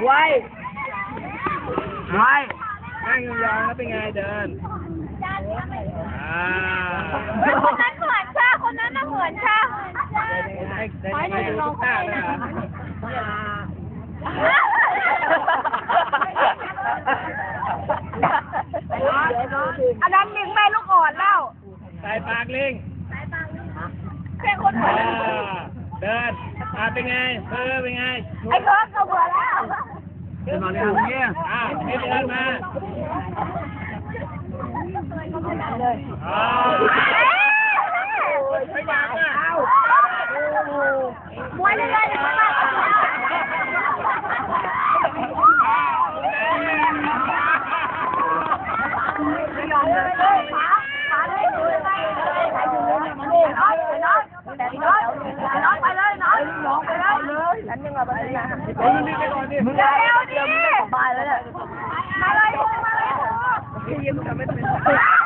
ไว้นั่งยองๆแล้วเป็นไงเดินคนนั้นเหมือนช่าคนนั้นน่ะเหมือนช่าได้ดูทุกหน้าเลยเหรออันนั้นลิงแม่ลูกอ่อนแล้ว ใส่ปากลิงแค่คนเหมือน เดินเป็นไงเป็นไง ไอ้เคิร์กก็เบื่อแล้ว เดินมาเลยตรงนี้ให้เดินมาไม่บาปอ่ะมวยเลยน้องไปเลยน้องไปเลยฉันยังมาไปเลยนะมึงเร็วดิมาเลยมาเลยพี่ยังไม่ทำไม่เป็น